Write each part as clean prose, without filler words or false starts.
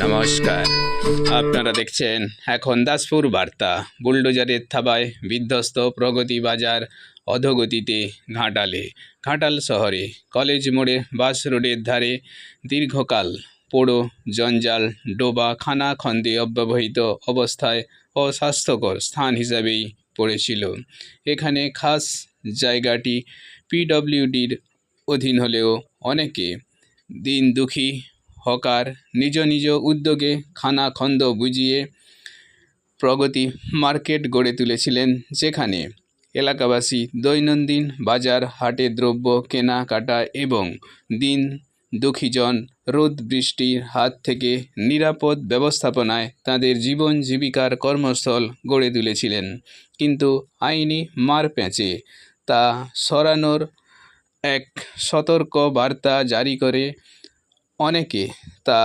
নমস্কার, আপনারা দেখছেন এখন দাসপুর বার্তা। বুলডোজারের থাবায় বিধ্বস্ত প্রগতি বাজার, অধোগতিতে ঘাটাল শহরে কলেজ মোড়ে বাস রোডের ধারে দীর্ঘকাল পোড়ো জঞ্জাল ডোবা খানাখন্দে অব্যবহৃত অবস্থায় অস্বাস্থ্যকর স্থান হিসাবেই পড়েছিল। এখানে খাস জায়গাটি পিডব্লিউডির অধীন হলেও অনেকে দিন দুঃখী হকার নিজ নিজ উদ্যোগে খানাখন্দ বুঝিয়ে প্রগতি মার্কেট গড়ে তুলেছিলেন, যেখানে এলাকাবাসী দৈনন্দিন বাজার হাটে দ্রব্য কেনাকাটা এবং দিন দুঃখীজন রোদ বৃষ্টির হাত থেকে নিরাপদ ব্যবস্থাপনায় তাদের জীবন জীবিকার কর্মস্থল গড়ে তুলেছিলেন। কিন্তু আইনি মারপ্যাঁচে তা সরানোর এক সতর্ক বার্তা জারি করে অনেকে তা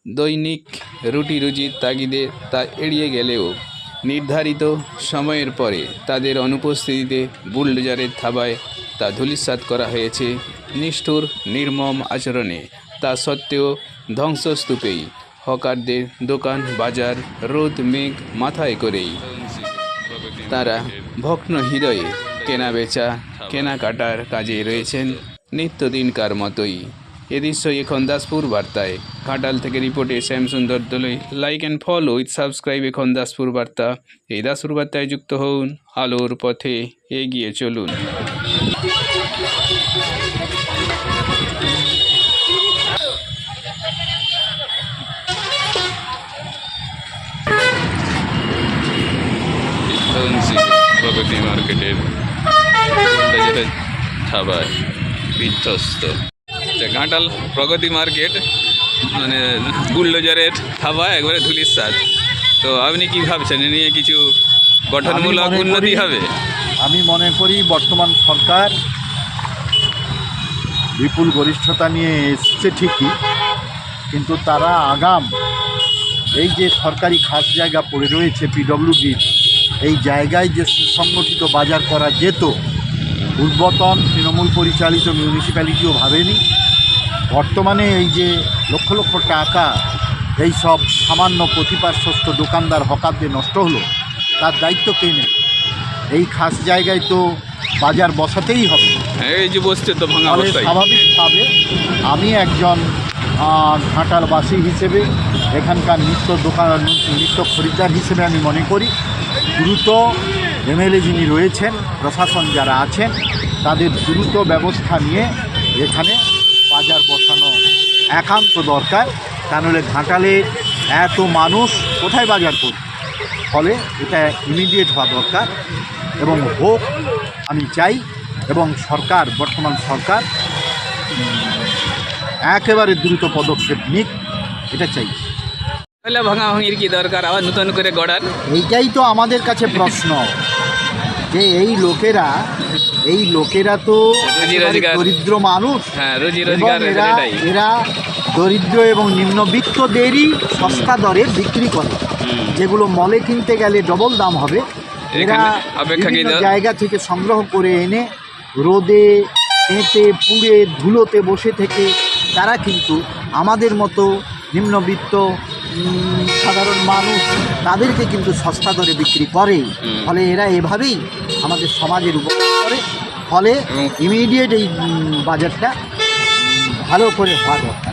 দৈনিক রুটি রুজির তাগিদে তা এড়িয়ে গেলেও নির্ধারিত সময়ের পরে তাদের অনুপস্থিতিতে বুলডোজারের থাবায় তা ধূলিসাৎ করা হয়েছে। নিষ্ঠুর নির্মম আচরণে তা সত্ত্বেও ধ্বংসস্তূপেই হকারদের দোকান বাজার রোদ মেঘ মাথায় করেই তারা ভগ্ন হৃদয়ে কেনাবেচা কেনাকাটার কাজে রয়েছেন নিত্যদিনকার মতোই। এ দৃশ্যই এখন দাসপুর বার্তায়। ঘাটাল থেকে রিপোর্টে Shyamsundar Dolui. Like and follow with subscribe এখন দাসপুর বার্তা। এই দাসপুর বার্তায় যুক্ত হন, আলোর পথে এগিয়ে চলুন। প্রগতি মার্কেটের থাবায় বিধ্বস্ত ঘাটাল প্রগতি মার্কেট মানে বুলডোজারের থাবায় একবারে ধূলিসাৎ। তো আপনি কি ভাবছেন এ নিয়ে কিছু গঠনমূলক উন্নতি হবে? আমি মনে করি বর্তমান সরকার বিপুল গরিষ্ঠতা নিয়ে এসছে ঠিকই, কিন্তু তারা আগাম এই যে সরকারি খাস জায়গা পড়ে রয়েছে পিডব্লিউডির, এই জায়গায় যে সুসংগঠিত বাজার করা যেত, পূর্বতন তৃণমূল পরিচালিত মিউনিসিপ্যালিটিও ভাবেনি। বর্তমানে এই যে লক্ষ লক্ষ টাকা এই সব সামান্য প্রতিপার্শ্বস্থ দোকানদার হকারদের নষ্ট হলো, তার দায়িত্ব কে নেই? এই খাস জায়গায় তো বাজার বসাতেই হবে। এই যে বসছে তো ভাঙা অবস্থায়। স্বাভাবিকভাবে আমি একজন ঘাটালবাসী হিসেবে, এখানকার নিত্য খরিদ্দার হিসেবে আমি মনে করি দ্রুত এমএলএ যিনি রয়েছেন, প্রশাসন যারা আছেন, তাদের দ্রুত ব্যবস্থা নিয়ে এখানে বাজার বসানো একান্ত দরকার। তা নাহলে ঘাটালের এত মানুষ কোথায় বাজার করবে? ফলে এটা ইমিডিয়েট হওয়া দরকার এবং হোক আমি চাই, এবং সরকার বর্তমান সরকার একেবারে দ্রুত পদক্ষেপ নিক, এটা চাই। তাহলে ভাঙা ভাঙির কি দরকার, আবার নতুন করে গড়ার? এইটাই তো আমাদের কাছে প্রশ্ন, যে এই লোকেরা তো দরিদ্র মানুষ। হ্যাঁ, রুজি রোজগার। এরা দরিদ্র এবং নিম্নবিত্তদেরই সস্তা দরে বিক্রি করে, যেগুলো মলে কিনতে গেলে ডবল দাম হবে। এরা বিভিন্ন জায়গা থেকে সংগ্রহ করে এনে রোদে এঁটে পুড়ে ধুলোতে বসে থেকে তারা কিন্তু আমাদের মতো নিম্নবিত্ত সাধারণ মানুষ তাদেরকে কিন্তু সস্তা দরে বিক্রি করে। ফলে এরা এভাবেই আমাদের সমাজের উপকার করে। ফলে ইমিডিয়েট এই বাজারটা ভালো করে হওয়া দরকার।